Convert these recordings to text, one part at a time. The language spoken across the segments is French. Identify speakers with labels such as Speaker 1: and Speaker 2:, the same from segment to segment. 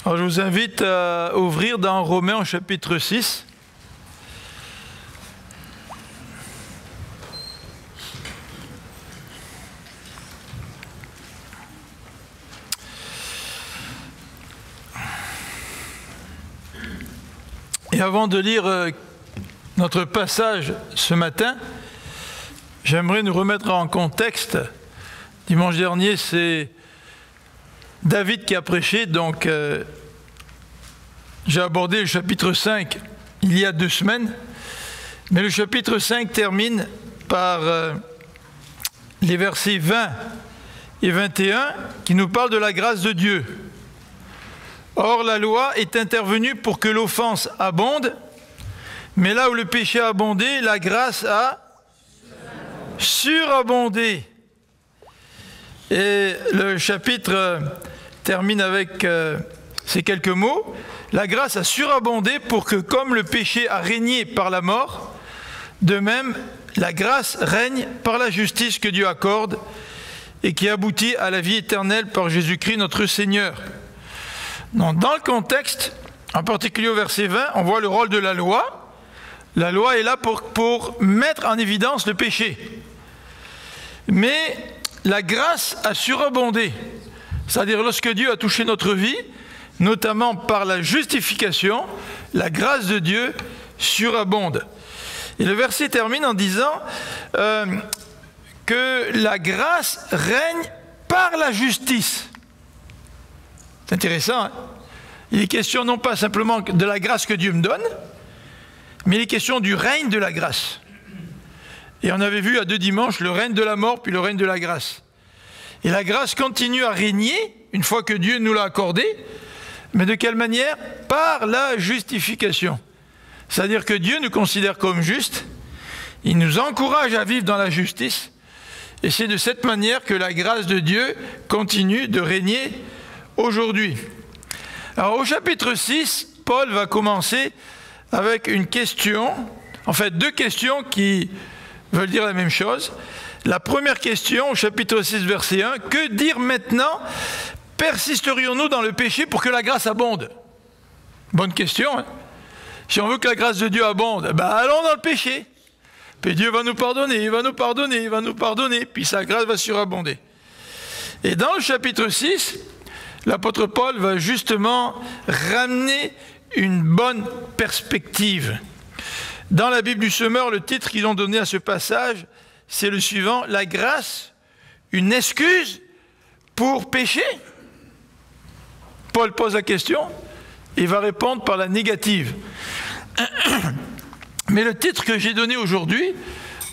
Speaker 1: Alors, je vous invite à ouvrir dans Romains au chapitre 6. Et avant de lire notre passage ce matin, j'aimerais nous remettre en contexte. Dimanche dernier, c'est David qui a prêché, donc j'ai abordé le chapitre 5 il y a 2 semaines, mais le chapitre 5 termine par les versets 20 et 21 qui nous parlent de la grâce de Dieu. Or, la loi est intervenue pour que l'offense abonde, mais là où le péché a abondé, la grâce a surabondé. Et le chapitre termine avec ces quelques mots. La grâce a surabondé pour que, comme le péché a régné par la mort, de même, la grâce règne par la justice que Dieu accorde et qui aboutit à la vie éternelle par Jésus-Christ notre Seigneur. Donc, dans le contexte, en particulier au verset 20, on voit le rôle de la loi. La loi est là pour mettre en évidence le péché. Mais la grâce a surabondé. C'est-à-dire lorsque Dieu a touché notre vie, notamment par la justification, la grâce de Dieu surabonde. Et le verset termine en disant que la grâce règne par la justice. C'est intéressant, hein? Il est question non pas simplement de la grâce que Dieu me donne, mais il est question du règne de la grâce. Et on avait vu à 2 dimanches le règne de la mort puis le règne de la grâce. Et la grâce continue à régner une fois que Dieu nous l'a accordée, mais de quelle manière? Par la justification. C'est-à-dire que Dieu nous considère comme justes, il nous encourage à vivre dans la justice, et c'est de cette manière que la grâce de Dieu continue de régner aujourd'hui. Alors au chapitre 6, Paul va commencer avec une question, en fait 2 questions qui veulent dire la même chose. La première question au chapitre 6, verset 1, « Que dire maintenant? Persisterions-nous dans le péché pour que la grâce abonde ?» Bonne question, hein? Si on veut que la grâce de Dieu abonde, allons dans le péché. Puis Dieu va nous pardonner, il va nous pardonner, il va nous pardonner, puis sa grâce va surabonder. Et dans le chapitre 6, l'apôtre Paul va justement ramener une bonne perspective. Dans la Bible du Semeur, le titre qu'ils ont donné à ce passage, c'est le suivant: la grâce, une excuse pour pécher. Paul pose la question, il va répondre par la négative. Mais le titre que j'ai donné aujourd'hui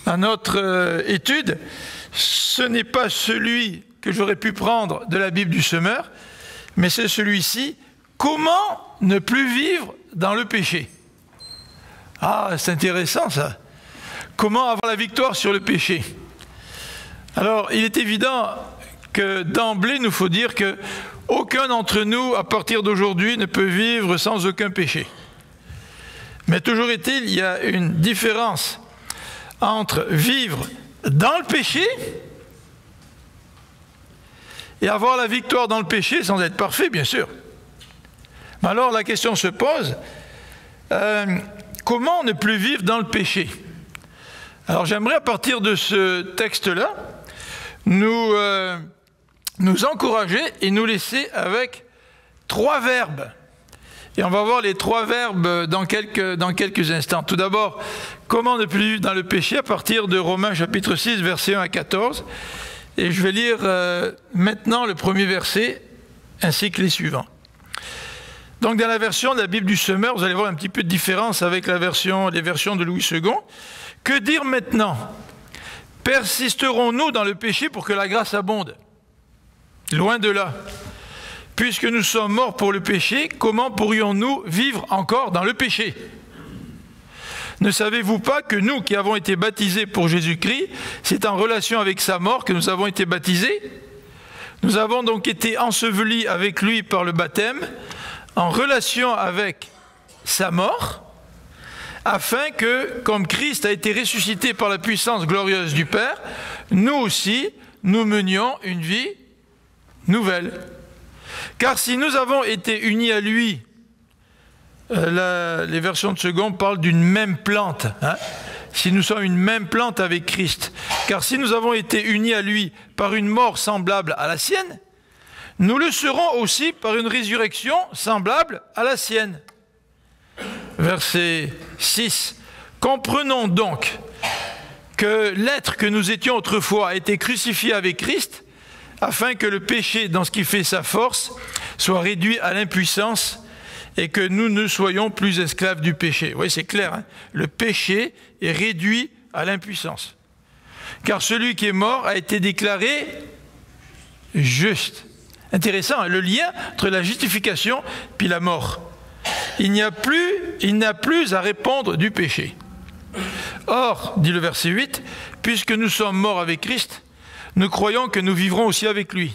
Speaker 1: à notre étude, ce n'est pas celui que j'aurais pu prendre de la Bible du Semeur, mais c'est celui-ci: comment ne plus vivre dans le péché? Ah, c'est intéressant ça. Comment avoir la victoire sur le péché? Alors, il est évident que d'emblée, il nous faut dire que aucun d'entre nous, à partir d'aujourd'hui, ne peut vivre sans aucun péché. Mais toujours est-il, il y a une différence entre vivre dans le péché et avoir la victoire dans le péché sans être parfait, bien sûr. Mais alors la question se pose, comment ne plus vivre dans le péché? Alors j'aimerais à partir de ce texte-là, nous encourager et nous laisser avec 3 verbes. Et on va voir les 3 verbes dans quelques instants. Tout d'abord, comment ne plus vivre dans le péché à partir de Romains chapitre 6, versets 1 à 14. Et je vais lire maintenant le premier verset, ainsi que les suivants. Donc dans la version de la Bible du Semeur, vous allez voir un petit peu de différence avec les versions de Louis II. Que dire maintenant? Persisterons-nous dans le péché pour que la grâce abonde? Loin de là. Puisque nous sommes morts pour le péché, comment pourrions-nous vivre encore dans le péché? Ne savez-vous pas que nous qui avons été baptisés pour Jésus-Christ, c'est en relation avec sa mort que nous avons été baptisés? Nous avons donc été ensevelis avec lui par le baptême, en relation avec sa mort, afin que, comme Christ a été ressuscité par la puissance glorieuse du Père, nous aussi, nous menions une vie nouvelle. Car si nous avons été unis à lui, les versions de seconde parlent d'une même plante, hein. Si nous sommes une même plante avec Christ, car si nous avons été unis à lui par une mort semblable à la sienne, nous le serons aussi par une résurrection semblable à la sienne. Verset 6. Comprenons donc que l'être que nous étions autrefois a été crucifié avec Christ, afin que le péché, dans ce qui fait sa force, soit réduit à l'impuissance et que nous ne soyons plus esclaves du péché. Oui, c'est clair, hein? Le péché est réduit à l'impuissance. Car celui qui est mort a été déclaré juste. Intéressant, hein, le lien entre la justification puis la mort. Il n'a plus à répondre du péché. Or, dit le verset 8, puisque nous sommes morts avec Christ, nous croyons que nous vivrons aussi avec lui.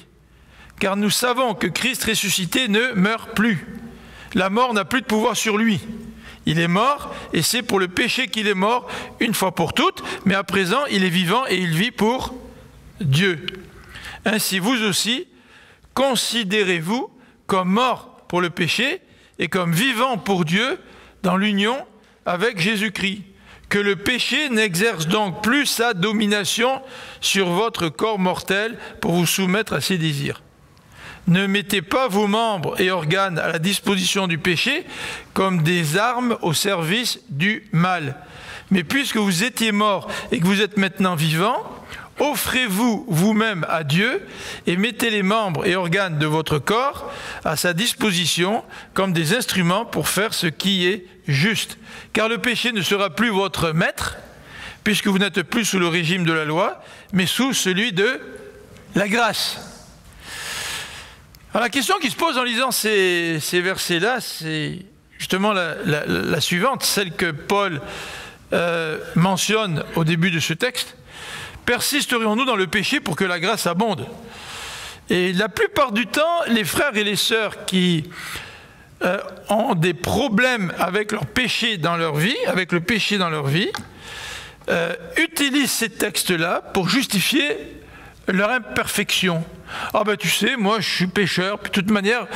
Speaker 1: Car nous savons que Christ ressuscité ne meurt plus. La mort n'a plus de pouvoir sur lui. Il est mort, et c'est pour le péché qu'il est mort, une fois pour toutes, mais à présent, il est vivant et il vit pour Dieu. Ainsi, vous aussi, considérez-vous comme mort pour le péché et comme vivant pour Dieu dans l'union avec Jésus-Christ. Que le péché n'exerce donc plus sa domination sur votre corps mortel pour vous soumettre à ses désirs. Ne mettez pas vos membres et organes à la disposition du péché comme des armes au service du mal. Mais puisque vous étiez morts et que vous êtes maintenant vivants, offrez-vous vous-même à Dieu et mettez les membres et organes de votre corps à sa disposition comme des instruments pour faire ce qui est juste. Car le péché ne sera plus votre maître, puisque vous n'êtes plus sous le régime de la loi, mais sous celui de la grâce. Alors la question qui se pose en lisant ces versets-là, c'est justement la suivante, celle que Paul mentionne au début de ce texte. Persisterions-nous dans le péché pour que la grâce abonde? Et la plupart du temps, les frères et les sœurs qui ont des problèmes avec leur péché dans leur vie, avec le péché dans leur vie, utilisent ces textes-là pour justifier leur imperfection. Ah ben tu sais, moi je suis pécheur, puis de toute manière,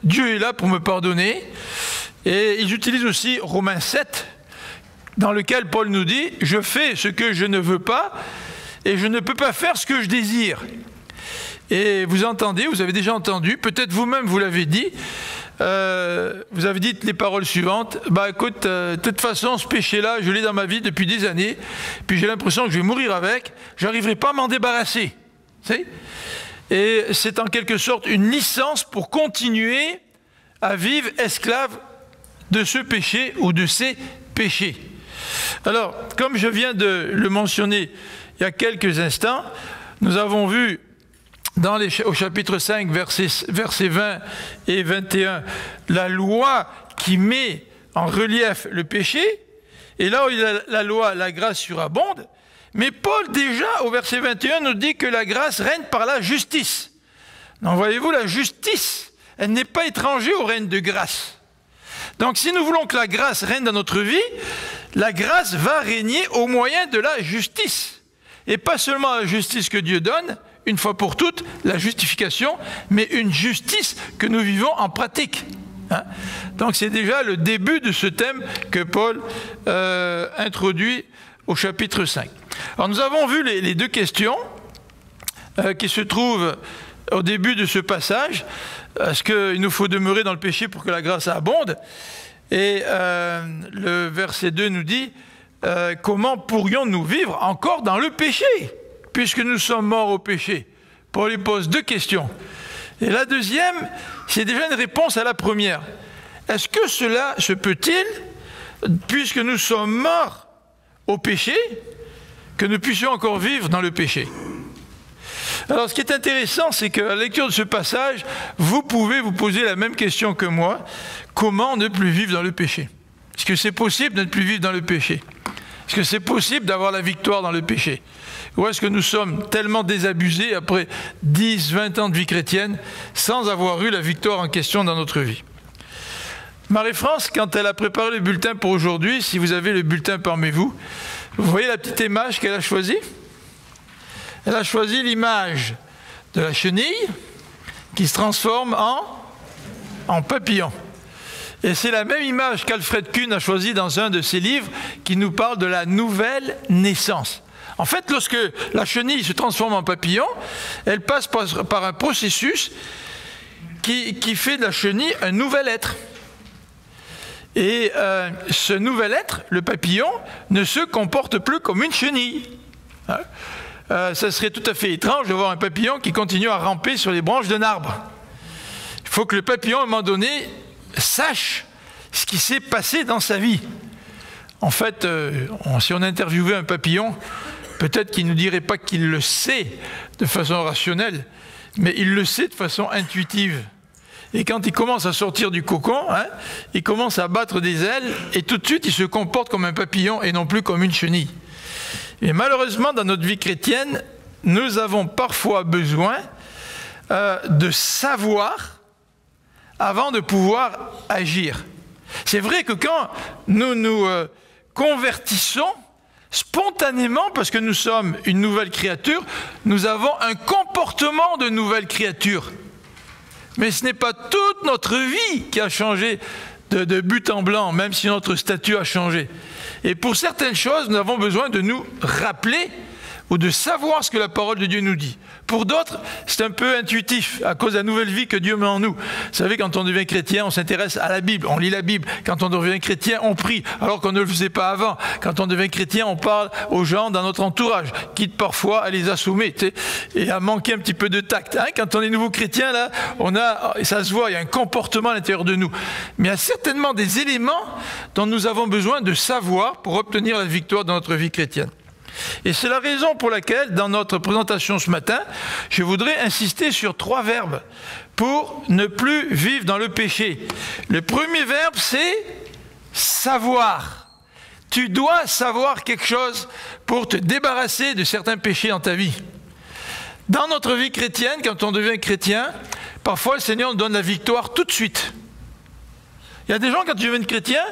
Speaker 1: Dieu est là pour me pardonner. Et ils utilisent aussi Romains 7, dans lequel Paul nous dit « Je fais ce que je ne veux pas, et je ne peux pas faire ce que je désire. » Et vous entendez, vous avez déjà entendu, peut-être vous-même vous l'avez dit, vous avez dit les paroles suivantes, « Bah écoute, de toute façon, ce péché-là, je l'ai dans ma vie depuis des années, puis j'ai l'impression que je vais mourir avec, j'arriverai pas à m'en débarrasser. » Et c'est en quelque sorte une licence pour continuer à vivre esclave de ce péché ou de ces péchés. Alors, comme je viens de le mentionner il y a quelques instants, nous avons vu au chapitre 5, versets 20 et 21, la loi qui met en relief le péché, et là où il y a la loi, la grâce surabonde. Mais Paul, déjà, au verset 21, nous dit que la grâce règne par la justice. Donc, voyez-vous, la justice, elle n'est pas étrangère au règne de grâce. Donc, si nous voulons que la grâce règne dans notre vie, la grâce va régner au moyen de la justice. Et pas seulement la justice que Dieu donne, une fois pour toutes, la justification, mais une justice que nous vivons en pratique. Hein? Donc, c'est déjà le début de ce thème que Paul introduit au chapitre 5. Alors nous avons vu les deux questions qui se trouvent au début de ce passage. Est-ce qu'il nous faut demeurer dans le péché pour que la grâce abonde? Et le verset 2 nous dit comment pourrions-nous vivre encore dans le péché puisque nous sommes morts au péché? Paul lui pose deux questions. Et la deuxième, c'est déjà une réponse à la première. Est-ce que cela se peut-il, puisque nous sommes morts au péché, que nous puissions encore vivre dans le péché? Alors, ce qui est intéressant, c'est qu'à la lecture de ce passage, vous pouvez vous poser la même question que moi. Comment ne plus vivre dans le péché? Est-ce que c'est possible de ne plus vivre dans le péché? Est-ce que c'est possible d'avoir la victoire dans le péché? Ou est-ce que nous sommes tellement désabusés après 10, 20 ans de vie chrétienne sans avoir eu la victoire en question dans notre vie? Marie-France, quand elle a préparé le bulletin pour aujourd'hui, si vous avez le bulletin parmi vous, vous voyez la petite image qu'elle a choisie? Elle a choisi l'image de la chenille qui se transforme en en papillon. Et c'est la même image qu'Alfred Kuhn a choisie dans un de ses livres qui nous parle de la nouvelle naissance. En fait, lorsque la chenille se transforme en papillon, elle passe par un processus qui fait de la chenille un nouvel être. Et ce nouvel être, le papillon, ne se comporte plus comme une chenille. Ça serait tout à fait étrange de voir un papillon qui continue à ramper sur les branches d'un arbre. Il faut que le papillon, à un moment donné, sache ce qui s'est passé dans sa vie. En fait, si on interviewait un papillon, peut-être qu'il ne nous dirait pas qu'il le sait de façon rationnelle, mais il le sait de façon intuitive. Et quand il commence à sortir du cocon, il commence à battre des ailes, et tout de suite, il se comporte comme un papillon et non plus comme une chenille. Et malheureusement, dans notre vie chrétienne, nous avons parfois besoin de savoir avant de pouvoir agir. C'est vrai que quand nous nous convertissons, spontanément, parce que nous sommes une nouvelle créature, nous avons un comportement de nouvelle créature. Mais ce n'est pas toute notre vie qui a changé de but en blanc, même si notre statut a changé. Et pour certaines choses, nous avons besoin de nous rappeler ou de savoir ce que la parole de Dieu nous dit. Pour d'autres, c'est un peu intuitif, à cause de la nouvelle vie que Dieu met en nous. Vous savez, quand on devient chrétien, on s'intéresse à la Bible, on lit la Bible. Quand on devient chrétien, on prie, alors qu'on ne le faisait pas avant. Quand on devient chrétien, on parle aux gens dans notre entourage, quitte parfois à les assommer, et à manquer un petit peu de tact. Quand on est nouveau chrétien, là, ça se voit, il y a un comportement à l'intérieur de nous. Mais il y a certainement des éléments dont nous avons besoin de savoir pour obtenir la victoire dans notre vie chrétienne. Et c'est la raison pour laquelle, dans notre présentation ce matin, je voudrais insister sur 3 verbes pour ne plus vivre dans le péché. Le premier verbe, c'est savoir. Tu dois savoir quelque chose pour te débarrasser de certains péchés dans ta vie. Dans notre vie chrétienne, quand on devient chrétien, parfois le Seigneur nous donne la victoire tout de suite. Il y a des gens, quand ils deviennent chrétiens,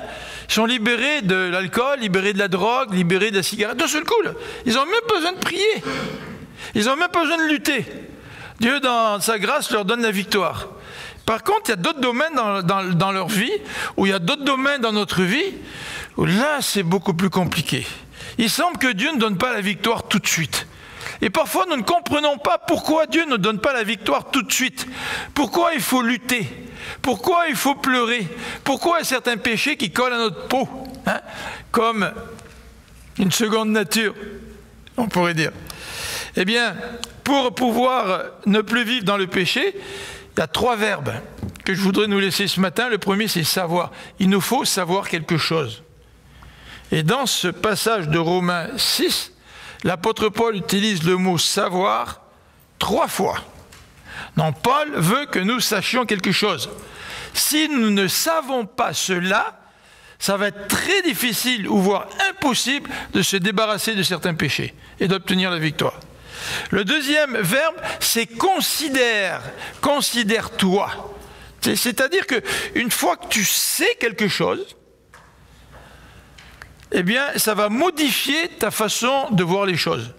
Speaker 1: ils sont libérés de l'alcool, libérés de la drogue, libérés de la cigarette. D'un seul coup, là, ils n'ont même pas besoin de prier. Ils n'ont même pas besoin de lutter. Dieu, dans sa grâce, leur donne la victoire. Par contre, il y a d'autres domaines dans leur vie, ou il y a d'autres domaines dans notre vie, où là, c'est beaucoup plus compliqué. Il semble que Dieu ne donne pas la victoire tout de suite. Et parfois, nous ne comprenons pas pourquoi Dieu ne donne pas la victoire tout de suite. Pourquoi il faut lutter? Pourquoi il faut pleurer? Pourquoi il y a certains péchés qui collent à notre peau, comme une seconde nature, on pourrait dire. Eh bien, pour pouvoir ne plus vivre dans le péché, il y a 3 verbes que je voudrais nous laisser ce matin. Le premier, c'est savoir. Il nous faut savoir quelque chose. Et dans ce passage de Romains 6, l'apôtre Paul utilise le mot « savoir » 3 fois. Donc Paul veut que nous sachions quelque chose. Si nous ne savons pas cela, ça va être très difficile ou voire impossible de se débarrasser de certains péchés et d'obtenir la victoire. Le deuxième verbe, c'est « considère ». Considère-toi. C'est-à-dire qu'une fois que tu sais quelque chose, eh bien, ça va modifier ta façon de voir les choses.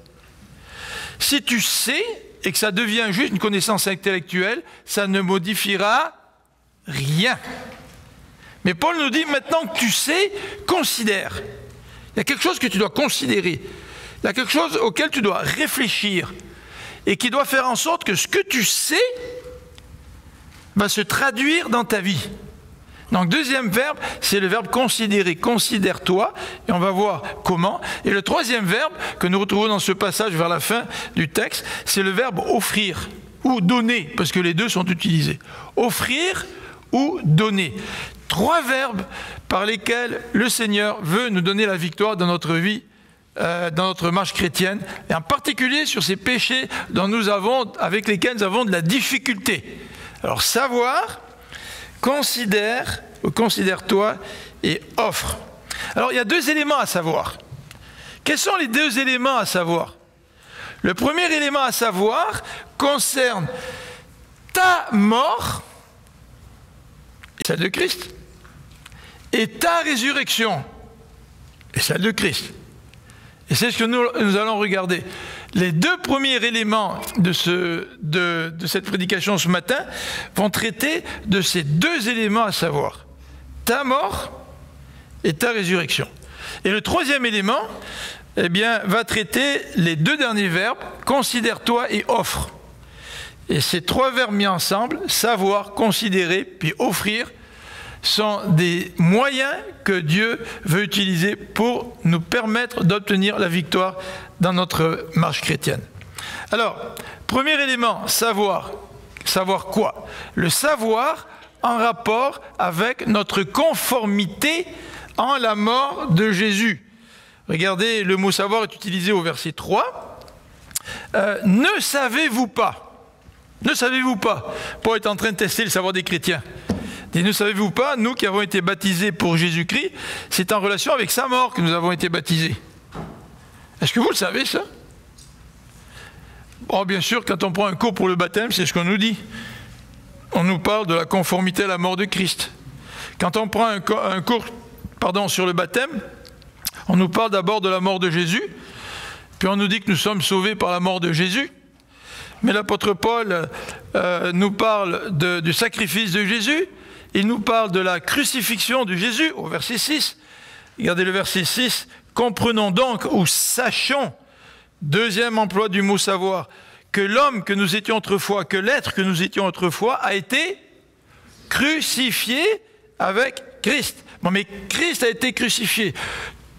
Speaker 1: Si tu sais et que ça devient juste une connaissance intellectuelle, ça ne modifiera rien. Mais Paul nous dit, maintenant que tu sais, considère. Il y a quelque chose que tu dois considérer. Il y a quelque chose auquel tu dois réfléchir et qui doit faire en sorte que ce que tu sais va se traduire dans ta vie. Donc, deuxième verbe, c'est le verbe considérer. Considère-toi, et on va voir comment. Et le troisième verbe, que nous retrouvons dans ce passage vers la fin du texte, c'est le verbe offrir, ou donner, parce que les deux sont utilisés. Offrir ou donner. 3 verbes par lesquels le Seigneur veut nous donner la victoire dans notre vie, dans notre marche chrétienne, et en particulier sur ces péchés avec lesquels nous avons de la difficulté. Alors, savoir, considère-toi et offre. Alors, il y a 2 éléments à savoir. Quels sont les 2 éléments à savoir? Le premier élément à savoir concerne ta mort, celle de Christ, et ta résurrection, et celle de Christ. Et c'est ce que nous allons regarder. Les deux premiers éléments de cette prédication ce matin vont traiter de ces deux éléments à savoir, ta mort et ta résurrection. Et le troisième élément, eh bien, va traiter les deux derniers verbes, considère-toi et offre. Et ces trois verbes mis ensemble, savoir, considérer, puis offrir, sont des moyens que Dieu veut utiliser pour nous permettre d'obtenir la victoire dans notre marche chrétienne. Alors, premier élément, savoir. Savoir quoi? Le savoir en rapport avec notre conformité en la mort de Jésus. Regardez, le mot savoir est utilisé au verset 3. Ne savez-vous pas? Ne savez-vous pas? Paul est en train de tester le savoir des chrétiens. Et ne savez-vous pas, nous qui avons été baptisés pour Jésus-Christ, c'est en relation avec sa mort que nous avons été baptisés. Est-ce que vous le savez, ça? Bon, bien sûr, quand on prend un cours pour le baptême, c'est ce qu'on nous dit. On nous parle de la conformité à la mort de Christ. Quand on prend un cours sur le baptême, on nous parle d'abord de la mort de Jésus, puis on nous dit que nous sommes sauvés par la mort de Jésus. Mais l'apôtre Paul nous parle du sacrifice de Jésus. Il nous parle de la crucifixion de Jésus au verset 6. Regardez le verset 6. Comprenons donc ou sachons, deuxième emploi du mot savoir, que l'homme que nous étions autrefois, que l'être que nous étions autrefois a été crucifié avec Christ. Bon, mais Christ a été crucifié.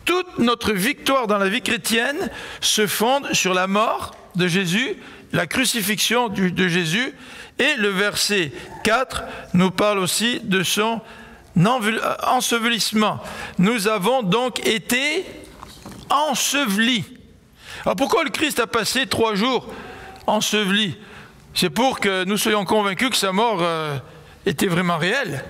Speaker 1: Toute notre victoire dans la vie chrétienne se fonde sur la mort de Jésus, la crucifixion de Jésus, et le verset 4 nous parle aussi de son ensevelissement. Nous avons donc été ensevelis. Alors pourquoi le Christ a passé 3 jours enseveli? C'est pour que nous soyons convaincus que sa mort était vraiment réelle.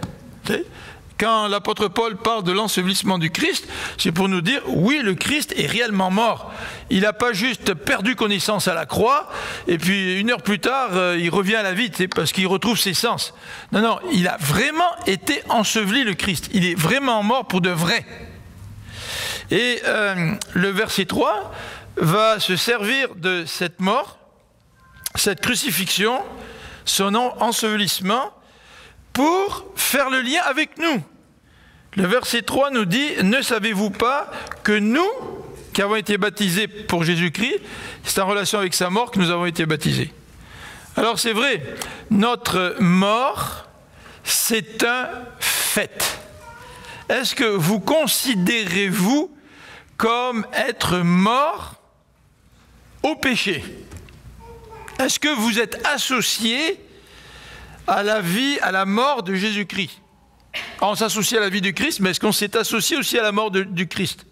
Speaker 1: Quand l'apôtre Paul parle de l'ensevelissement du Christ, c'est pour nous dire, oui, le Christ est réellement mort. Il n'a pas juste perdu connaissance à la croix, et puis 1 heure plus tard, il revient à la vie, parce qu'il retrouve ses sens. Non, non, il a vraiment été enseveli, le Christ. Il est vraiment mort pour de vrai. Et le verset 3 va se servir de cette mort, cette crucifixion, son ensevelissement, pour faire le lien avec nous. Le verset 3 nous dit « Ne savez-vous pas que nous, qui avons été baptisés pour Jésus-Christ, c'est en relation avec sa mort que nous avons été baptisés. » Alors c'est vrai, notre mort, c'est un fait. Est-ce que vous considérez-vous comme être mort au péché? Est-ce que vous êtes associé à la vie, à la mort de Jésus-Christ? On s'associe à la vie du Christ, mais est-ce qu'on s'est associé aussi à la mort du Christ?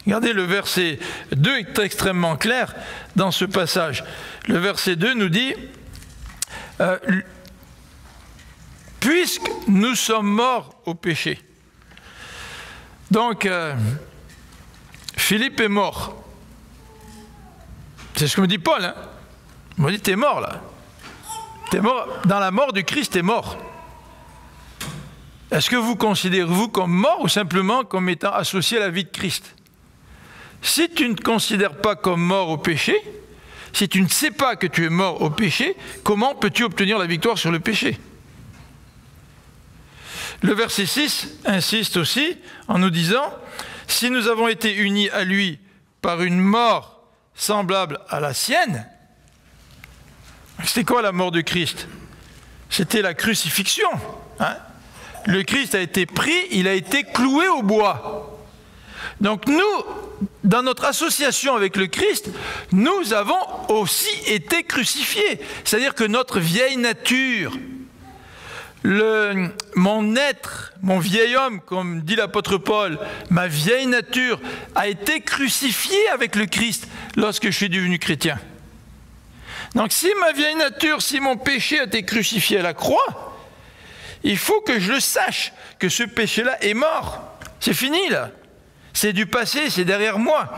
Speaker 1: Regardez, le verset 2 est extrêmement clair dans ce passage. Le verset 2 nous dit « Puisque nous sommes morts au péché ». Donc, Philippe est mort. C'est ce que me dit Paul. Hein? Il me dit, t'es mort là. T'es mort, dans la mort du Christ, t'es mort. Est-ce que vous considérez-vous comme mort ou simplement comme étant associé à la vie de Christ? Si tu ne te considères pas comme mort au péché, si tu ne sais pas que tu es mort au péché, comment peux-tu obtenir la victoire sur le péché? Le verset 6 insiste aussi en nous disant « Si nous avons été unis à lui par une mort semblable à la sienne », c'était quoi la mort de Christ? C'était la crucifixion. Hein? Le Christ a été pris, il a été cloué au bois. Donc nous, dans notre association avec le Christ, nous avons aussi été crucifiés. C'est-à-dire que notre vieille nature, mon être, mon vieil homme, comme dit l'apôtre Paul, ma vieille nature a été crucifiée avec le Christ lorsque je suis devenu chrétien. Donc si ma vieille nature, si mon péché a été crucifié à la croix, il faut que je le sache, que ce péché-là est mort. C'est fini là. C'est du passé, c'est derrière moi.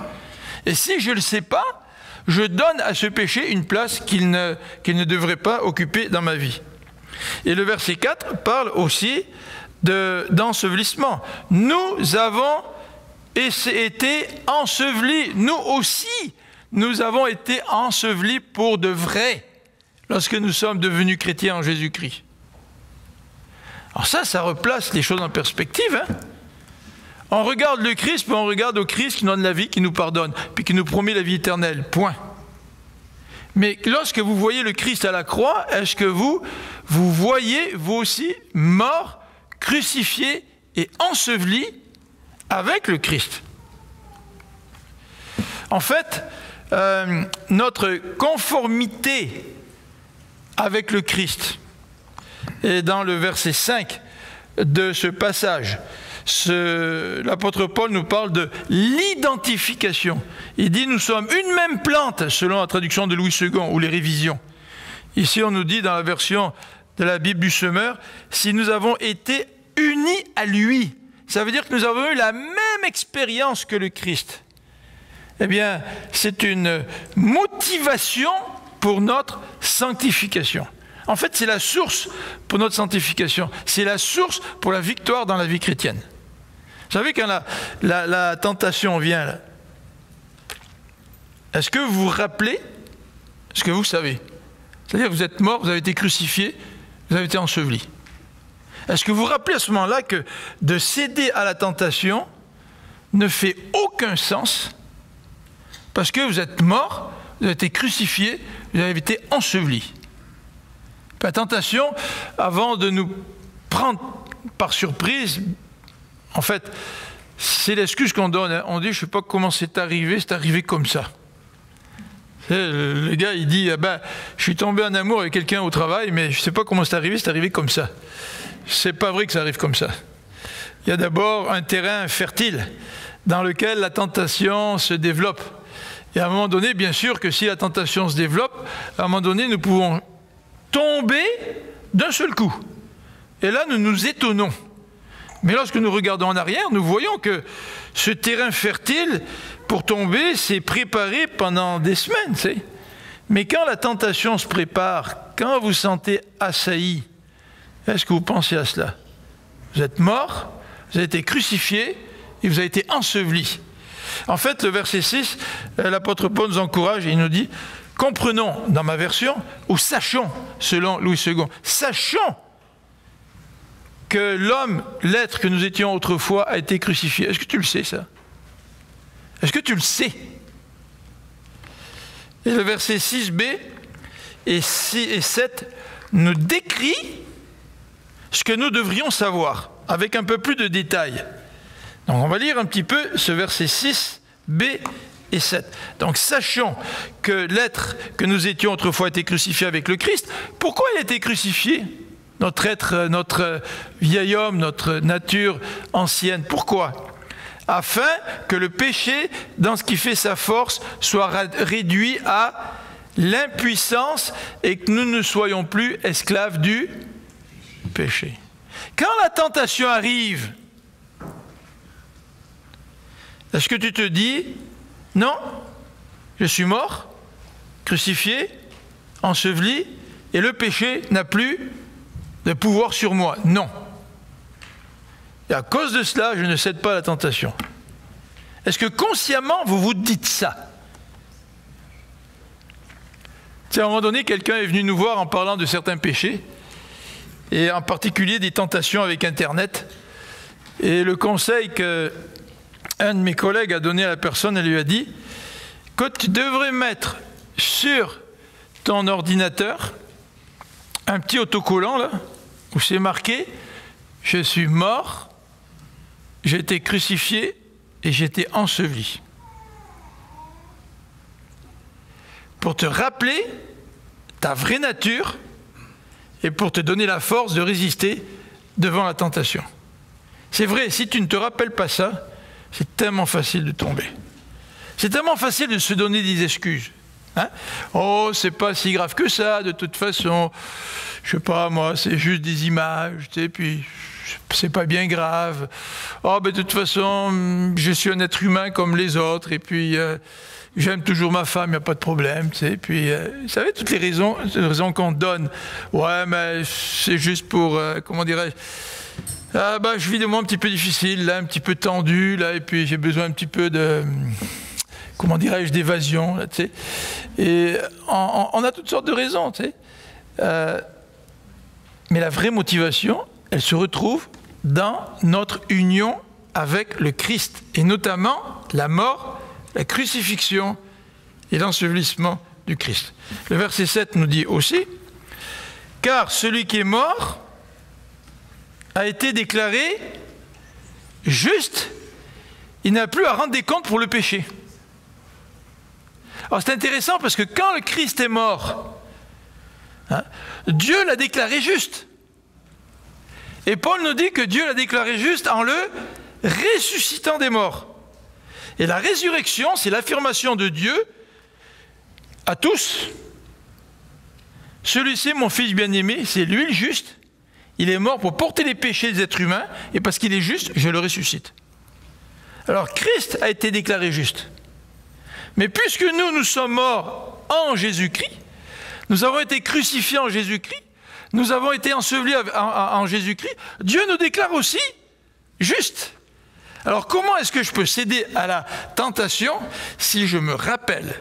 Speaker 1: Et si je ne le sais pas, je donne à ce péché une place qu'il ne devrait pas occuper dans ma vie. Et le verset 4 parle aussi d'ensevelissement. Nous avons été ensevelis, nous aussi, nous avons été ensevelis pour de vrai lorsque nous sommes devenus chrétiens en Jésus-Christ. Alors ça replace les choses en perspective. Hein? On regarde le Christ, puis on regarde au Christ qui nous donne la vie, qui nous pardonne, puis qui nous promet la vie éternelle. Point. Mais lorsque vous voyez le Christ à la croix, est-ce que vous voyez, vous aussi, mort, crucifié et enseveli avec le Christ? En fait, notre conformité avec le Christ est dans le verset 5 de ce passage. L'apôtre Paul nous parle de l'identification. Il dit « Nous sommes une même plante », selon la traduction de Louis II ou les révisions. Ici, on nous dit dans la version de la Bible du Semeur « Si nous avons été unis à lui », ça veut dire que nous avons eu la même expérience que le Christ. Eh bien, c'est une motivation pour notre sanctification. En fait, c'est la source pour notre sanctification. C'est la source pour la victoire dans la vie chrétienne. Vous savez, quand la tentation vient, là, est-ce que vous vous rappelez ce que vous savez? C'est-à-dire que vous êtes mort, vous avez été crucifié, vous avez été enseveli. Est-ce que vous vous rappelez à ce moment-là que de céder à la tentation ne fait aucun sens parce que vous êtes mort, vous avez été crucifié, vous avez été enseveli? La tentation, avant de nous prendre par surprise, en fait, c'est l'excuse qu'on donne. Hein. On dit, je ne sais pas comment c'est arrivé comme ça. Le gars, il dit, je suis tombé en amour avec quelqu'un au travail, mais je ne sais pas comment c'est arrivé comme ça. C'est pas vrai que ça arrive comme ça. Il y a d'abord un terrain fertile dans lequel la tentation se développe. Et à un moment donné, bien sûr que si la tentation se développe, à un moment donné, nous pouvons tomber d'un seul coup. Et là, nous nous étonnons. Mais lorsque nous regardons en arrière, nous voyons que ce terrain fertile, pour tomber, s'est préparé pendant des semaines. Tu sais. Mais quand la tentation se prépare, quand vous sentez assailli, est-ce que vous pensez à cela? Vous êtes mort, vous avez été crucifié et vous avez été enseveli. En fait, le verset 6, l'apôtre Paul nous encourage et il nous dit « Comprenons, dans ma version, ou sachons, selon Louis II, sachons que l'homme, l'être que nous étions autrefois, a été crucifié. » Est-ce que tu le sais, ça? Est-ce que tu le sais? Et le verset 6b et 7 nous décrit ce que nous devrions savoir, avec un peu plus de détails. Donc on va lire un petit peu ce verset 6b et 7. Donc sachons que l'être que nous étions autrefois a été crucifié avec le Christ. Pourquoi il a été crucifié? Notre être, notre vieil homme, notre nature ancienne. Pourquoi? Afin que le péché, dans ce qui fait sa force, soit réduit à l'impuissance et que nous ne soyons plus esclaves du péché. Quand la tentation arrive, est-ce que tu te dis, non, je suis mort, crucifié, enseveli, et le péché n'a plus de pouvoir sur moi? Non. Et à cause de cela, je ne cède pas à la tentation. Est-ce que consciemment, vous vous dites ça? À un moment donné, quelqu'un est venu nous voir en parlant de certains péchés, et en particulier des tentations avec Internet. Et le conseil qu'un de mes collègues a donné à la personne, elle lui a dit que tu devrais mettre sur ton ordinateur un petit autocollant, là, où c'est marqué « Je suis mort, j'ai été crucifié et j'ai été enseveli ». Pour te rappeler ta vraie nature et pour te donner la force de résister devant la tentation. C'est vrai, si tu ne te rappelles pas ça, c'est tellement facile de tomber. C'est tellement facile de se donner des excuses. Hein? Oh, c'est pas si grave que ça, de toute façon. Je sais pas, moi, c'est juste des images, tu sais, puis c'est pas bien grave. Oh, ben de toute façon, je suis un être humain comme les autres, et puis j'aime toujours ma femme, il n'y a pas de problème, tu sais. Puis, vous savez, toutes les raisons qu'on donne. Ouais, mais c'est juste pour, comment dirais-je, ah, je vis des moments un petit peu difficiles, là, un petit peu tendus, là, et puis j'ai besoin un petit peu de... comment dirais-je, d'évasion. Tu sais. Et on a toutes sortes de raisons. Tu sais. Mais la vraie motivation, elle se retrouve dans notre union avec le Christ, et notamment la mort, la crucifixion et l'ensevelissement du Christ. Le verset 7 nous dit aussi, « Car celui qui est mort a été déclaré juste, il n'a plus à rendre des comptes pour le péché. » Alors c'est intéressant parce que quand le Christ est mort, hein, Dieu l'a déclaré juste. Et Paul nous dit que Dieu l'a déclaré juste en le ressuscitant des morts. Et la résurrection, c'est l'affirmation de Dieu à tous. Celui-ci, mon fils bien-aimé, c'est lui le juste. Il est mort pour porter les péchés des êtres humains, et parce qu'il est juste, je le ressuscite. Alors Christ a été déclaré juste. Mais puisque nous sommes morts en Jésus-Christ, nous avons été crucifiés en Jésus-Christ, nous avons été ensevelis en Jésus-Christ, Dieu nous déclare aussi juste. Alors comment est-ce que je peux céder à la tentation si je me rappelle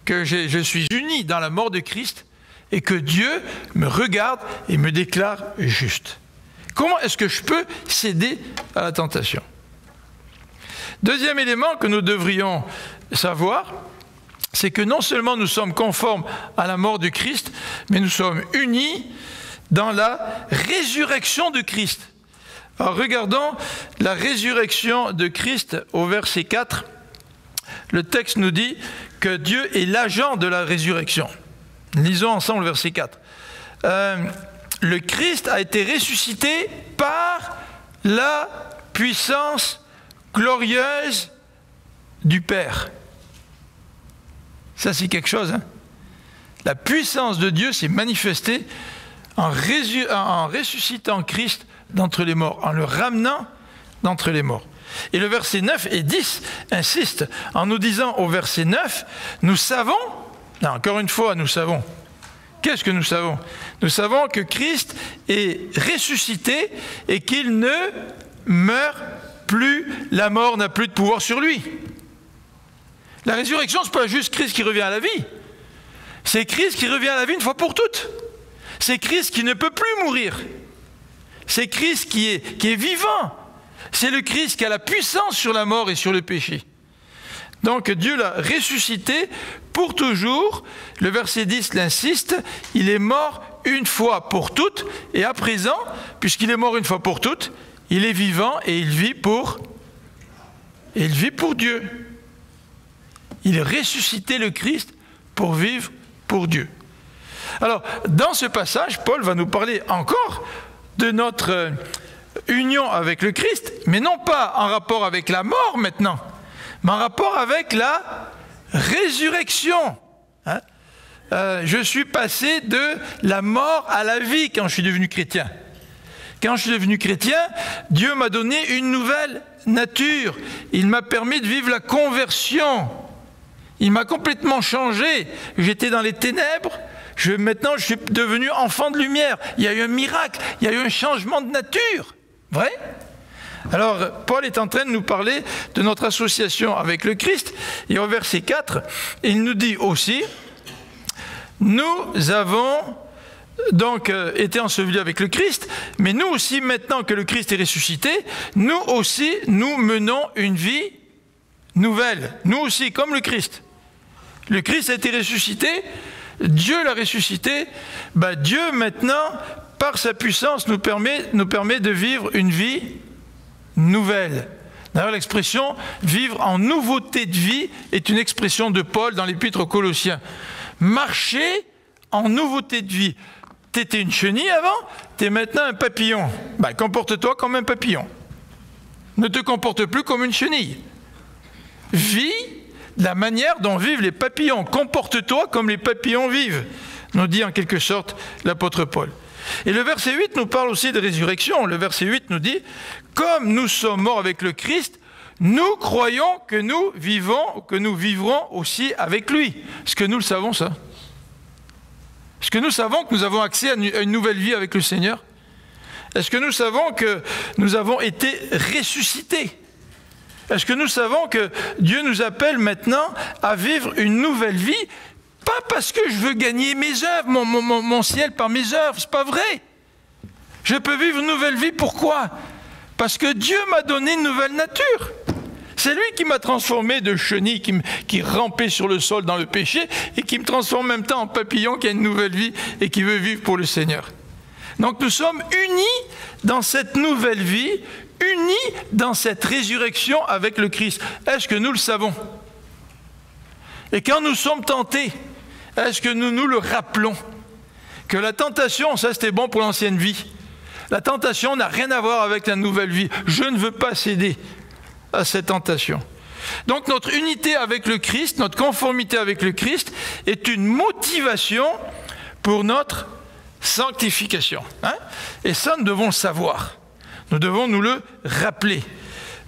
Speaker 1: que je suis uni dans la mort de Christ et que Dieu me regarde et me déclare juste? Comment est-ce que je peux céder à la tentation? Deuxième élément que nous devrions savoir, c'est que non seulement nous sommes conformes à la mort du Christ, mais nous sommes unis dans la résurrection de Christ. Alors regardons la résurrection de Christ au verset 4. Le texte nous dit que Dieu est l'agent de la résurrection. Lisons ensemble le verset 4. Le Christ a été ressuscité par la puissance glorieuse du Père. Ça, c'est quelque chose. Hein? La puissance de Dieu s'est manifestée en ressuscitant Christ d'entre les morts, en le ramenant d'entre les morts. Et le verset 9 et 10 insistent en nous disant au verset 9, nous savons, non, encore une fois, nous savons. Qu'est-ce que nous savons? Nous savons que Christ est ressuscité et qu'il ne meurt plus, la mort n'a plus de pouvoir sur lui. La résurrection, ce n'est pas juste Christ qui revient à la vie. C'est Christ qui revient à la vie une fois pour toutes. C'est Christ qui ne peut plus mourir. C'est Christ qui est vivant. C'est le Christ qui a la puissance sur la mort et sur le péché. Donc Dieu l'a ressuscité pour toujours. Le verset 10 l'insiste, il est mort une fois pour toutes. Et à présent, puisqu'il est mort une fois pour toutes, il est vivant et il vit pour Dieu. Il a ressuscité le Christ pour vivre pour Dieu. Alors, dans ce passage, Paul va nous parler encore de notre union avec le Christ, mais non pas en rapport avec la mort maintenant, mais en rapport avec la résurrection. Hein? Je suis passé de la mort à la vie quand je suis devenu chrétien. Quand je suis devenu chrétien, Dieu m'a donné une nouvelle nature. Il m'a permis de vivre la conversion. Il m'a complètement changé. J'étais dans les ténèbres. Maintenant, je suis devenu enfant de lumière. Il y a eu un miracle. Il y a eu un changement de nature. Vrai? Alors, Paul est en train de nous parler de notre association avec le Christ. Et au verset 4, il nous dit aussi, nous avons donc été ensevelis avec le Christ, mais nous aussi, maintenant que le Christ est ressuscité, nous aussi, nous menons une vie nouvelle. Nous aussi, comme le Christ. Le Christ a été ressuscité, Dieu l'a ressuscité, Dieu maintenant, par sa puissance, nous permet de vivre une vie nouvelle. D'ailleurs, l'expression « vivre en nouveauté de vie » est une expression de Paul dans l'Épître aux Colossiens. Marcher en nouveauté de vie. Tu étais une chenille avant, tu es maintenant un papillon. Comporte-toi comme un papillon. Ne te comporte plus comme une chenille. Vis de la manière dont vivent les papillons. Comporte-toi comme les papillons vivent, nous dit en quelque sorte l'apôtre Paul. Et le verset 8 nous parle aussi de résurrection. Le verset 8 nous dit « Comme nous sommes morts avec le Christ, nous croyons que nous vivons, que nous vivrons aussi avec lui. » Est-ce que nous le savons, ça? Est-ce que nous savons que nous avons accès à une nouvelle vie avec le Seigneur? Est-ce que nous savons que nous avons été ressuscités? Est-ce que nous savons que Dieu nous appelle maintenant à vivre une nouvelle vie? Pas parce que je veux gagner mes œuvres, mon ciel par mes œuvres, c'est pas vrai. Je peux vivre une nouvelle vie, pourquoi? Parce que Dieu m'a donné une nouvelle nature. C'est lui qui m'a transformé de chenille qui rampait sur le sol dans le péché et qui me transforme en même temps en papillon qui a une nouvelle vie et qui veut vivre pour le Seigneur. Donc nous sommes unis dans cette nouvelle vie, unis dans cette résurrection avec le Christ. Est-ce que nous le savons? Et quand nous sommes tentés, est-ce que nous nous le rappelons? Que la tentation, ça c'était bon pour l'ancienne vie. La tentation n'a rien à voir avec la nouvelle vie. Je ne veux pas céder à cette tentation. Donc notre unité avec le Christ, notre conformité avec le Christ est une motivation pour notre sanctification. Et ça, nous devons le savoir. Nous devons nous le rappeler.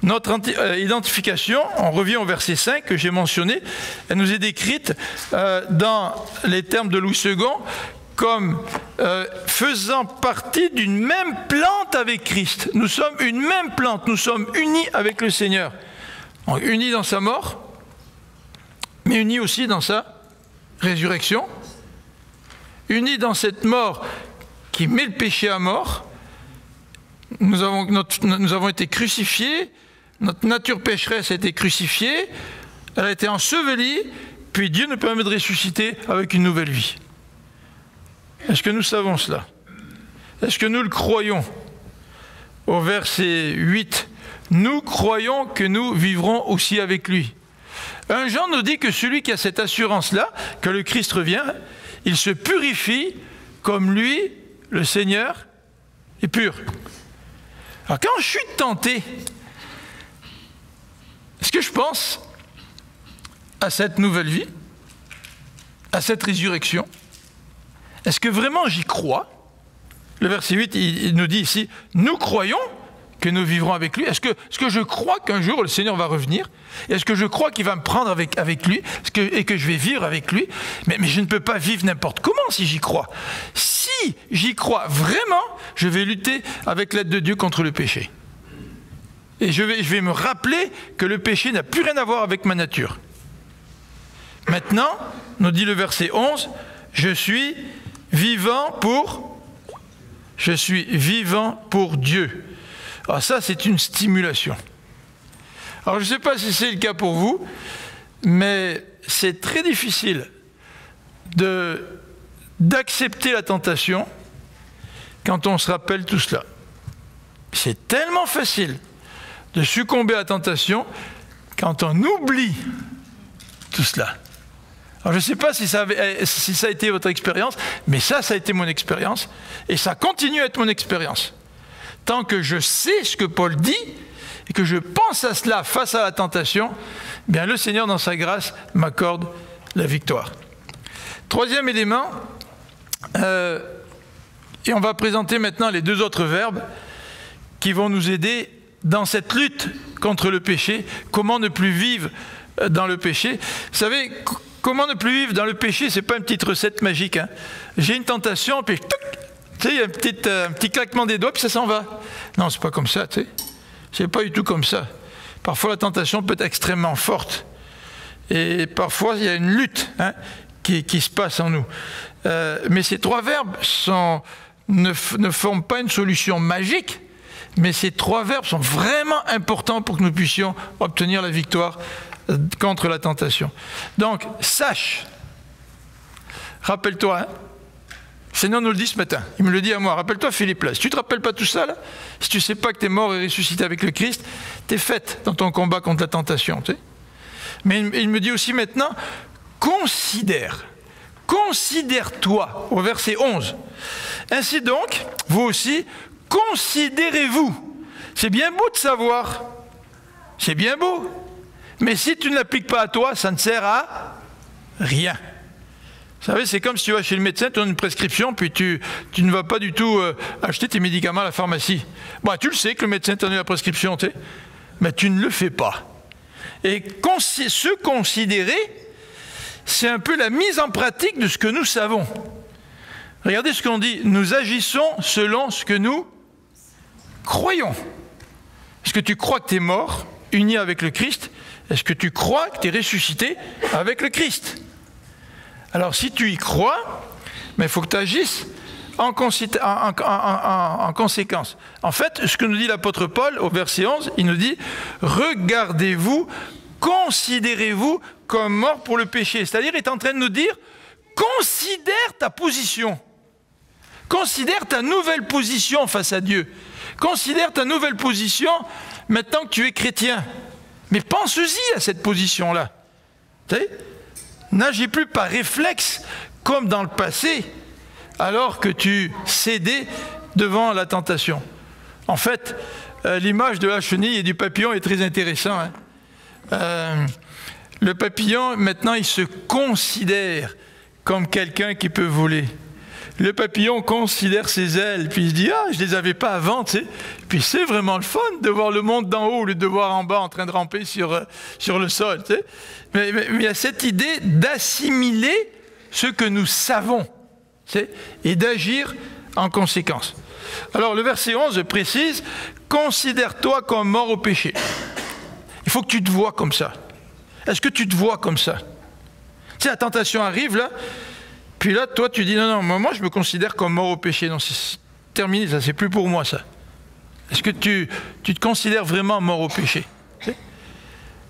Speaker 1: Notre identification, on revient au verset 5 que j'ai mentionné, elle nous est décrite dans les termes de Louis II comme faisant partie d'une même plante avec Christ. Nous sommes une même plante, nous sommes unis avec le Seigneur. Donc, unis dans sa mort, mais unis aussi dans sa résurrection, unis dans cette mort qui met le péché à mort. Nous avons été crucifiés, notre nature pécheresse a été crucifiée, elle a été ensevelie, puis Dieu nous permet de ressusciter avec une nouvelle vie. Est-ce que nous savons cela? Est-ce que nous le croyons? Au verset 8, nous croyons que nous vivrons aussi avec lui. 1 Jean nous dit que celui qui a cette assurance-là, que le Christ revient, il se purifie comme lui, le Seigneur, est pur. Alors quand je suis tenté, est-ce que je pense à cette nouvelle vie, à cette résurrection? Est-ce que vraiment j'y crois? Le verset 8, il nous dit ici, nous croyons que nous vivrons avec lui. Est-ce que je crois qu'un jour le Seigneur va revenir? Est-ce que je crois qu'il va me prendre avec lui et que je vais vivre avec lui? Mais je ne peux pas vivre n'importe comment si j'y crois. Si j'y crois vraiment, je vais lutter avec l'aide de Dieu contre le péché. Et je vais me rappeler que le péché n'a plus rien à voir avec ma nature. Maintenant, nous dit le verset 11, je suis vivant pour Dieu. Alors ça, c'est une stimulation. Alors je ne sais pas si c'est le cas pour vous, mais c'est très difficile d'accepter la tentation quand on se rappelle tout cela. C'est tellement facile de succomber à la tentation quand on oublie tout cela. Alors je ne sais pas si ça a été votre expérience, mais ça a été mon expérience, et ça continue à être mon expérience. Tant que je sais ce que Paul dit, et que je pense à cela face à la tentation, bien le Seigneur, dans sa grâce, m'accorde la victoire. Troisième élément, et on va présenter maintenant les deux autres verbes qui vont nous aider dans cette lutte contre le péché. Comment ne plus vivre dans le péché? Vous savez, comment ne plus vivre dans le péché, ce n'est pas une petite recette magique. J'ai une tentation, puis tu sais, il y a un petit claquement des doigts, puis ça s'en va. Non, c'est pas comme ça, tu sais. C'est pas du tout comme ça. Parfois, la tentation peut être extrêmement forte. Et parfois, il y a une lutte qui se passe en nous. Mais ces trois verbes ne forment pas une solution magique, mais ces trois verbes sont vraiment importants pour que nous puissions obtenir la victoire contre la tentation. Donc, sache, rappelle-toi, le Seigneur nous le dit ce matin, il me le dit à moi, rappelle-toi Philippe, là, si tu ne te rappelles pas tout ça, là, si tu ne sais pas que tu es mort et ressuscité avec le Christ, tu es faite dans ton combat contre la tentation. Tu sais. Mais il me dit aussi maintenant, considère-toi, au verset 11. Ainsi donc, vous aussi, considérez-vous. C'est bien beau de savoir, c'est bien beau, mais si tu ne l'appliques pas à toi, ça ne sert à rien. Vous savez, c'est comme si tu vas chez le médecin, tu donnes une prescription, puis tu ne vas pas du tout acheter tes médicaments à la pharmacie. Bon, tu le sais que le médecin t'a donné la prescription, tu sais, mais tu ne le fais pas. Et se considérer, c'est un peu la mise en pratique de ce que nous savons. Regardez ce qu'on dit, nous agissons selon ce que nous croyons. Est-ce que tu crois que tu es mort? uni avec le Christ? Est-ce que tu crois que tu es ressuscité avec le Christ? Alors si tu y crois, mais il faut que tu agisses en conséquence. En fait, ce que nous dit l'apôtre Paul au verset 11, il nous dit « Regardez-vous, considérez-vous comme mort pour le péché. » C'est-à-dire, il est en train de nous dire « Considère ta position. Considère ta nouvelle position face à Dieu. Considère ta nouvelle position maintenant que tu es chrétien. Mais pense-y à cette position-là. Tu sais, n'agis plus par réflexe comme dans le passé, alors que tu cédais devant la tentation. » En fait, l'image de la chenille et du papillon est très intéressante. Le papillon, maintenant, il se considère comme quelqu'un qui peut voler. Le papillon considère ses ailes, puis il se dit « Ah, je ne les avais pas avant, tu sais. » Puis c'est vraiment le fun de voir le monde d'en haut, au lieu de voir en bas en train de ramper sur le sol, tu sais. Mais il y a cette idée d'assimiler ce que nous savons, tu sais, et d'agir en conséquence. Alors le verset 11 précise « Considère-toi comme mort au péché ». Il faut que tu te vois comme ça. Est-ce que tu te vois comme ça? Tu sais, la tentation arrive là, puis là, toi, tu dis, non, moi, je me considère comme mort au péché. Non, c'est terminé, ça, c'est plus pour moi, ça. Est-ce que tu te considères vraiment mort au péché?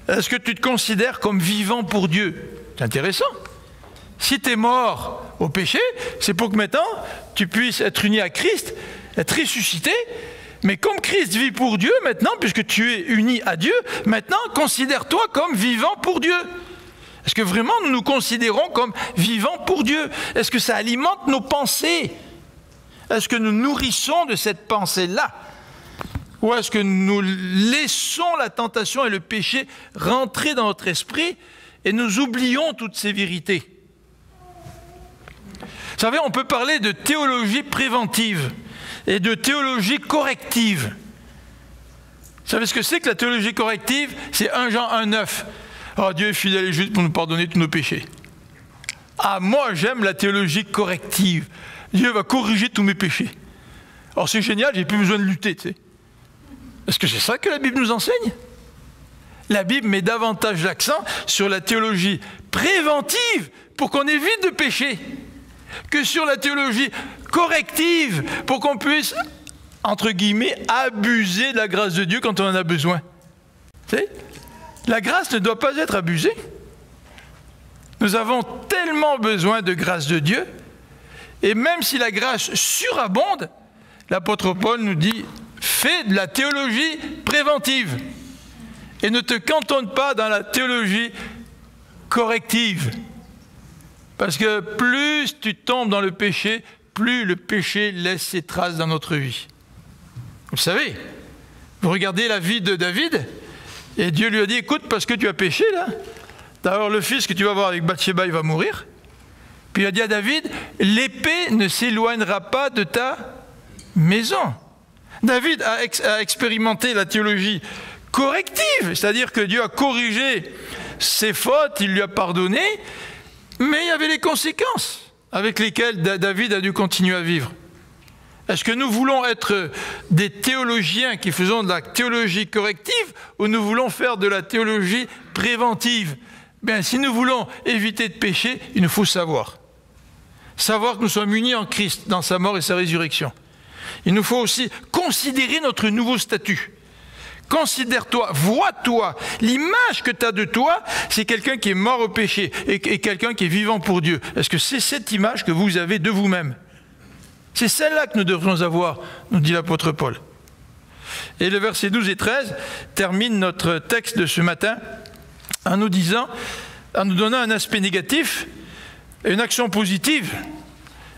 Speaker 1: Est-ce que tu te considères comme vivant pour Dieu? C'est intéressant. Si tu es mort au péché, c'est pour que maintenant, tu puisses être uni à Christ, être ressuscité, mais comme Christ vit pour Dieu, maintenant, puisque tu es uni à Dieu, maintenant, considère-toi comme vivant pour Dieu. Est-ce que vraiment nous nous considérons comme vivants pour Dieu? Est-ce que ça alimente nos pensées? Est-ce que nous nourrissons de cette pensée-là? Ou est-ce que nous laissons la tentation et le péché rentrer dans notre esprit et nous oublions toutes ces vérités? Vous savez, on peut parler de théologie préventive et de théologie corrective. Vous savez ce que c'est que la théologie corrective? C'est 1 Jean 1,9. Oh, Dieu est fidèle et juste pour nous pardonner tous nos péchés. Ah, moi, j'aime la théologie corrective. Dieu va corriger tous mes péchés. Alors, c'est génial, j'ai plus besoin de lutter, tu sais. Est-ce que c'est ça que la Bible nous enseigne? La Bible met davantage l'accent sur la théologie préventive pour qu'on évite de pécher que sur la théologie corrective pour qu'on puisse, entre guillemets, abuser de la grâce de Dieu quand on en a besoin. Tu sais? La grâce ne doit pas être abusée. Nous avons tellement besoin de grâce de Dieu, et même si la grâce surabonde, l'apôtre Paul nous dit « Fais de la théologie préventive et ne te cantonne pas dans la théologie corrective. » Parce que plus tu tombes dans le péché, plus le péché laisse ses traces dans notre vie. Vous savez, vous regardez la vie de David, et Dieu lui a dit, écoute, parce que tu as péché, là, d'abord le fils que tu vas avoir avec Bathsheba, il va mourir. Puis il a dit à David, l'épée ne s'éloignera pas de ta maison. David a expérimenté la théologie corrective, c'est-à-dire que Dieu a corrigé ses fautes, il lui a pardonné, mais il y avait les conséquences avec lesquelles David a dû continuer à vivre. Est-ce que nous voulons être des théologiens qui faisons de la théologie corrective ou nous voulons faire de la théologie préventive? Bien, si nous voulons éviter de pécher, il nous faut savoir. Savoir que nous sommes unis en Christ dans sa mort et sa résurrection. Il nous faut aussi considérer notre nouveau statut. Considère-toi, vois-toi. L'image que tu as de toi, c'est quelqu'un qui est mort au péché et quelqu'un qui est vivant pour Dieu. Est-ce que c'est cette image que vous avez de vous-même? C'est celle-là que nous devons avoir, nous dit l'apôtre Paul. Et le verset 12 et 13 termine notre texte de ce matin en nous disant, en nous donnant un aspect négatif et une action positive.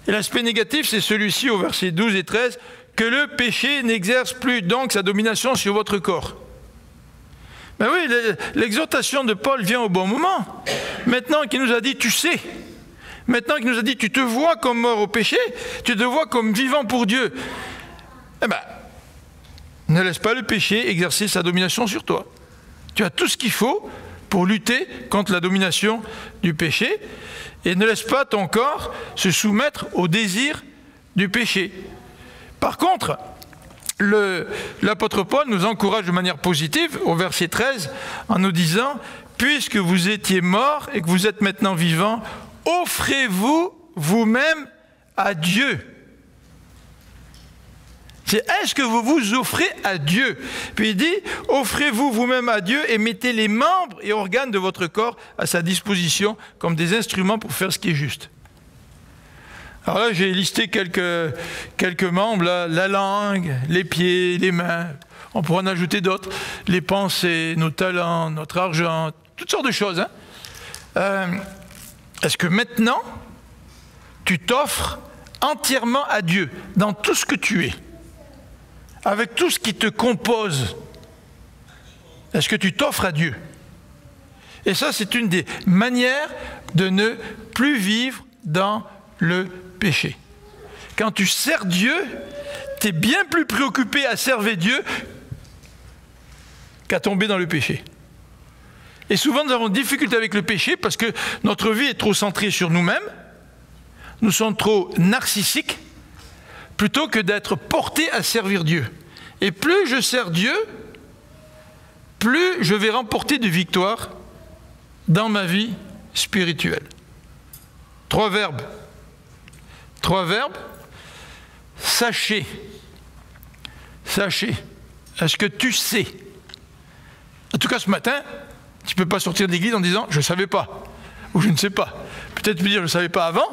Speaker 1: Et l'aspect négatif, c'est celui-ci au verset 12 et 13, que le péché n'exerce plus donc sa domination sur votre corps. Ben oui, l'exhortation de Paul vient au bon moment. Maintenant qu'il nous a dit, tu sais. Maintenant qu'il nous a dit, tu te vois comme mort au péché, tu te vois comme vivant pour Dieu. Eh bien, ne laisse pas le péché exercer sa domination sur toi. Tu as tout ce qu'il faut pour lutter contre la domination du péché et ne laisse pas ton corps se soumettre au désir du péché. Par contre, l'apôtre Paul nous encourage de manière positive au verset 13 en nous disant « Puisque vous étiez morts et que vous êtes maintenant vivants, offrez-vous vous-même à Dieu. » C'est est-ce que vous vous offrez à Dieu? Puis il dit « Offrez-vous vous-même à Dieu et mettez les membres et organes de votre corps à sa disposition comme des instruments pour faire ce qui est juste. » Alors là, j'ai listé quelques membres, là, la langue, les pieds, les mains. On pourrait en ajouter d'autres. Les pensées, nos talents, notre argent, toutes sortes de choses. Est-ce que maintenant, tu t'offres entièrement à Dieu dans tout ce que tu es, avec tout ce qui te compose? Est-ce que tu t'offres à Dieu? Et ça, c'est une des manières de ne plus vivre dans le péché. Quand tu sers Dieu, tu es bien plus préoccupé à servir Dieu qu'à tomber dans le péché. Et souvent, nous avons des difficultés avec le péché parce que notre vie est trop centrée sur nous-mêmes, nous sommes trop narcissiques, plutôt que d'être portés à servir Dieu. Et plus je sers Dieu, plus je vais remporter de victoires dans ma vie spirituelle. Trois verbes. Sachez. Sachez. Est-ce que tu sais? En tout cas, ce matin, tu ne peux pas sortir de l'église en disant « je ne savais pas » ou « je ne sais pas ». Peut-être me dire « je ne savais pas avant »,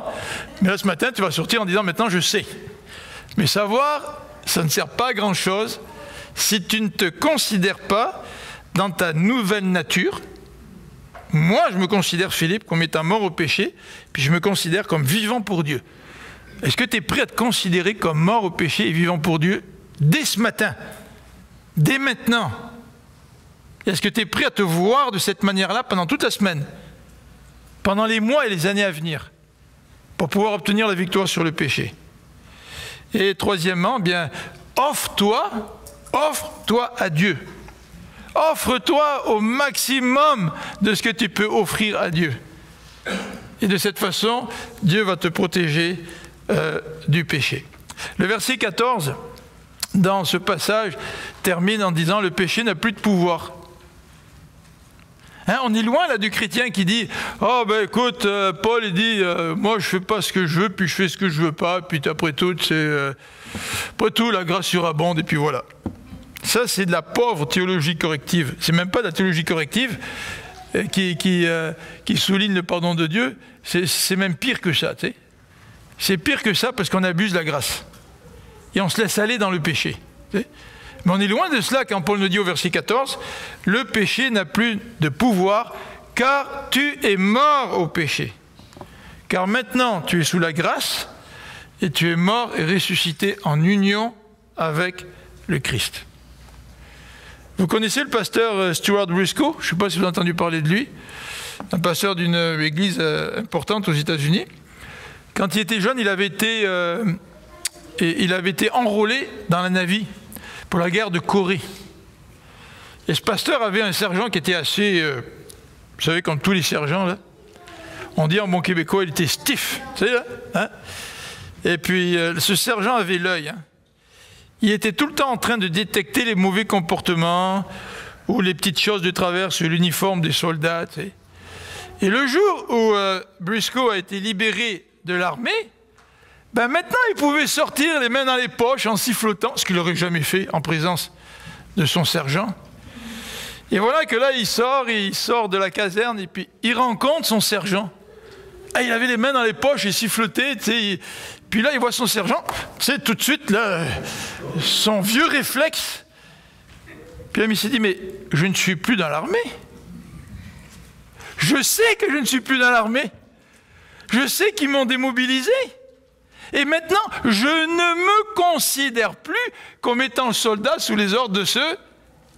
Speaker 1: mais là, ce matin, tu vas sortir en disant « maintenant, je sais ». Mais savoir, ça ne sert pas à grand-chose si tu ne te considères pas dans ta nouvelle nature. Moi, je me considère, Philippe, comme étant mort au péché, puis je me considère comme vivant pour Dieu. Est-ce que tu es prêt à te considérer comme mort au péché et vivant pour Dieu dès ce matin, dès maintenant? Est-ce que tu es prêt à te voir de cette manière-là pendant toute la semaine, pendant les mois et les années à venir, pour pouvoir obtenir la victoire sur le péché? Et troisièmement, bien, offre-toi à Dieu. Offre-toi au maximum de ce que tu peux offrir à Dieu. Et de cette façon, Dieu va te protéger du péché. Le verset 14, dans ce passage, termine en disant « Le péché n'a plus de pouvoir ». On est loin là du chrétien qui dit « Oh ben écoute, Paul il dit moi je fais pas ce que je veux, puis je fais ce que je veux pas, puis après tout, après tout la grâce surabonde, et puis voilà. » Ça c'est de la pauvre théologie corrective. C'est même pas de la théologie corrective qui souligne le pardon de Dieu, c'est même pire que ça, tu sais. C'est pire que ça parce qu'on abuse de la grâce. Et on se laisse aller dans le péché. Tu sais. Mais on est loin de cela quand Paul nous dit au verset 14, « Le péché n'a plus de pouvoir, car tu es mort au péché. Car maintenant tu es sous la grâce, et tu es mort et ressuscité en union avec le Christ. » Vous connaissez le pasteur Stuart Briscoe? Je ne sais pas si vous avez entendu parler de lui. Un pasteur d'une église importante aux États-Unis. Quand il était jeune, il avait été enrôlé dans la Navy pour la guerre de Corée. Et ce pasteur avait un sergent qui était assez, vous savez, comme tous les sergents, là. On dit en bon québécois, il était stiff, vous savez, là, hein? Et puis, ce sergent avait l'œil, hein. Il était tout le temps en train de détecter les mauvais comportements ou les petites choses de travers sur l'uniforme des soldats, tu sais. Et le jour où Briscoe a été libéré de l'armée, ben maintenant il pouvait sortir les mains dans les poches en sifflotant, ce qu'il n'aurait jamais fait en présence de son sergent. Et voilà que là il sort de la caserne et puis il rencontre son sergent. Ah, il avait les mains dans les poches et sifflotait, tu sais. Puis là il voit son sergent, tu sais, tout de suite là, son vieux réflexe. Puis là il s'est dit, mais je ne suis plus dans l'armée. Je sais que je ne suis plus dans l'armée. Je sais qu'ils m'ont démobilisé. Et maintenant, je ne me considère plus comme étant soldat sous les ordres de ce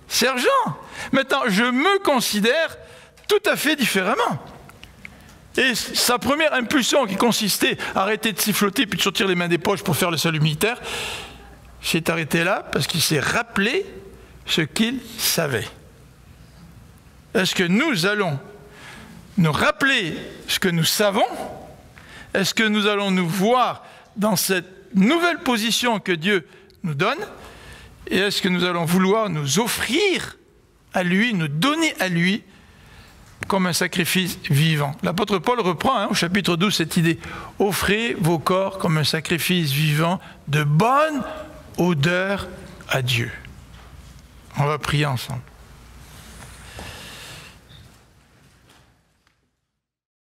Speaker 1: sergent. Maintenant, je me considère tout à fait différemment. Et sa première impulsion qui consistait à arrêter de siffloter puis de sortir les mains des poches pour faire le salut militaire, s'est arrêté là parce qu'il s'est rappelé ce qu'il savait. Est-ce que nous allons nous rappeler ce que nous savons? Est-ce que nous allons nous voir dans cette nouvelle position que Dieu nous donne? Et est-ce que nous allons vouloir nous offrir à lui, nous donner à lui comme un sacrifice vivant? L'apôtre Paul reprend au chapitre 12 cette idée. Offrez vos corps comme un sacrifice vivant de bonne odeur à Dieu. On va prier ensemble.